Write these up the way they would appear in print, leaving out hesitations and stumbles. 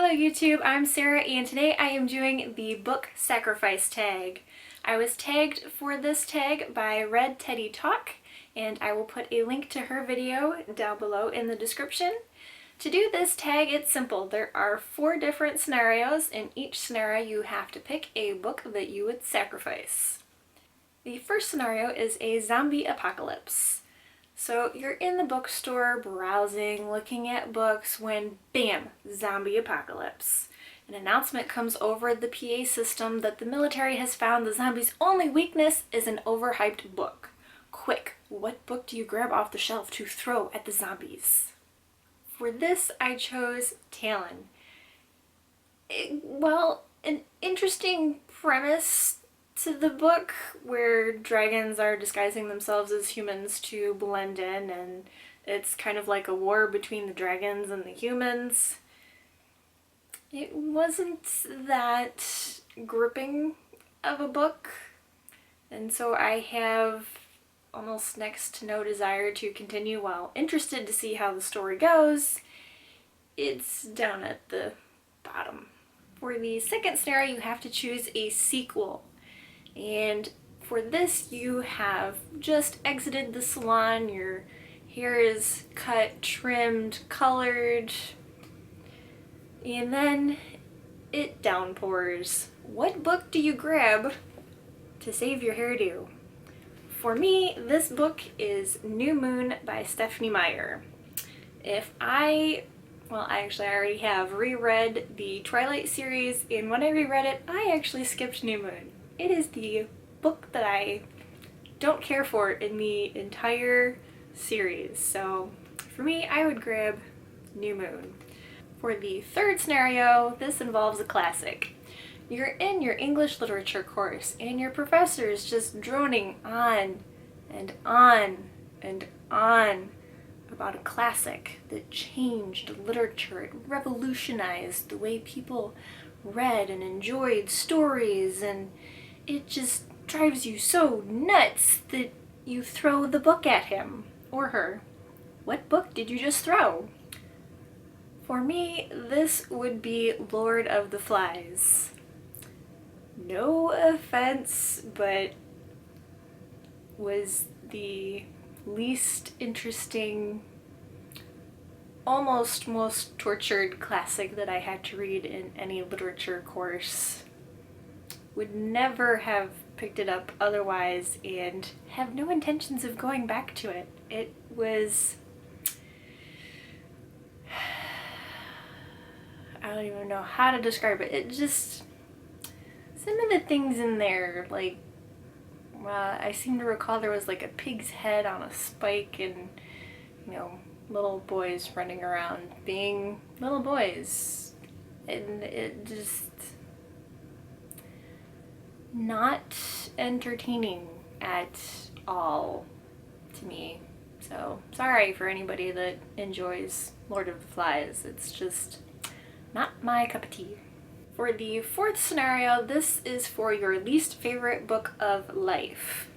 Hello YouTube, I'm Sarah and today I am doing the book sacrifice tag. I was tagged for this tag by Red Teddy Talk and I will put a link to her video down below in the description. To do this tag, it's simple. There are 4 different scenarios. In each scenario you have to pick a book that you would sacrifice. The first scenario is a zombie apocalypse. So you're in the bookstore browsing, looking at books when bam, zombie apocalypse. An announcement comes over the PA system that the military has found the zombies' only weakness is an overhyped book. Quick, what book do you grab off the shelf to throw at the zombies? For this, I chose Talon. An interesting premise to the book where dragons are disguising themselves as humans to blend in, and it's kind of like a war between the dragons and the humans. It wasn't that gripping of a book, and so I have almost next to no desire to continue. While interested to see how the story goes, it's down at the bottom. For the second scenario, you have to choose a sequel. And for this, you have just exited the salon, your hair is cut, trimmed, colored, and then it downpours. What book do you grab to save your hairdo? For me, this book is New Moon by Stephenie Meyer. I already have reread the Twilight series, and when I reread it, I actually skipped New Moon. It is the book that I don't care for in the entire series, so for me, I would grab New Moon. For the third scenario, this involves a classic. You're in your English literature course and your professor is just droning on and on and on about a classic that changed literature. It revolutionized the way people read and enjoyed stories, and it just drives you so nuts that you throw the book at him or her. What book did you just throw? For me, this would be Lord of the Flies. No offense, but was the least interesting, almost most tortured classic that I had to read in any literature course. Would never have picked it up otherwise and have no intentions of going back to it. It was... I don't even know how to describe it. It just... Some of the things in there, like... I seem to recall there was like a pig's head on a spike and, little boys running around being little boys. And it just... not entertaining at all to me. So sorry for anybody that enjoys Lord of the Flies. It's just not my cup of tea. For the fourth scenario, this is for your least favorite book of life.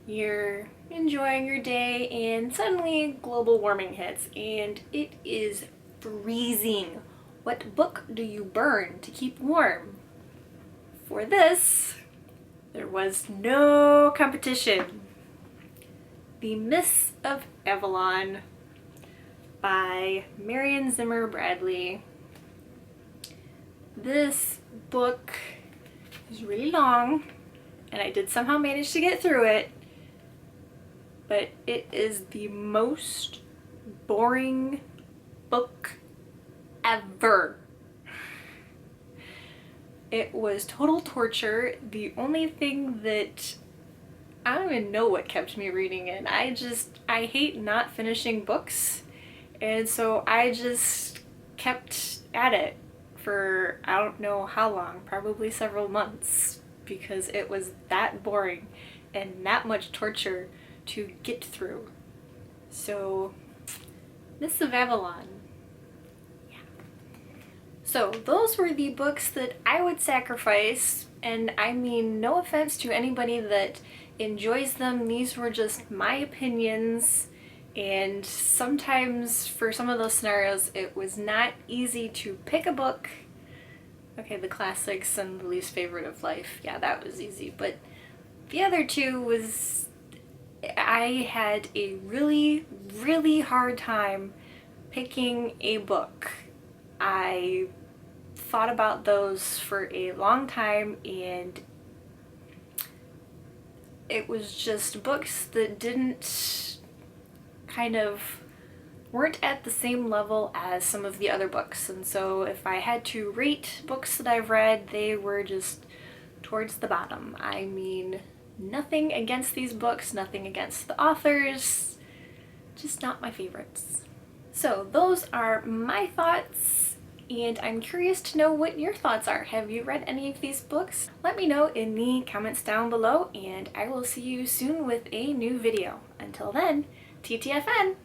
You're enjoying your day and suddenly global warming hits and it is freezing. What book do you burn to keep warm? For this, there was no competition. The Mists of Avalon by Marion Zimmer Bradley. This book is really long, and I did somehow manage to get through it, but it is the most boring book ever. It was total torture. The only thing that I don't even know what kept me reading it. I hate not finishing books, and so I just kept at it for I don't know how long, probably several months, because it was that boring and that much torture to get through. So, Mists of Avalon. So those were the books that I would sacrifice, and I mean no offense to anybody that enjoys them. These were just my opinions, And sometimes for some of those scenarios, it was not easy to pick a book. Okay, the classics and the least favorite of life, yeah, that was easy. But the other two was, I had a really, really hard time picking a book. I thought about those for a long time, and it was just books that didn't kind of weren't at the same level as some of the other books. And so if I had to rate books that I've read, they were just towards the bottom. I mean, nothing against these books, nothing against the authors, just not my favorites. So those are my thoughts, and I'm curious to know what your thoughts are. Have you read any of these books? Let me know in the comments down below, and I will see you soon with a new video. Until then, TTFN!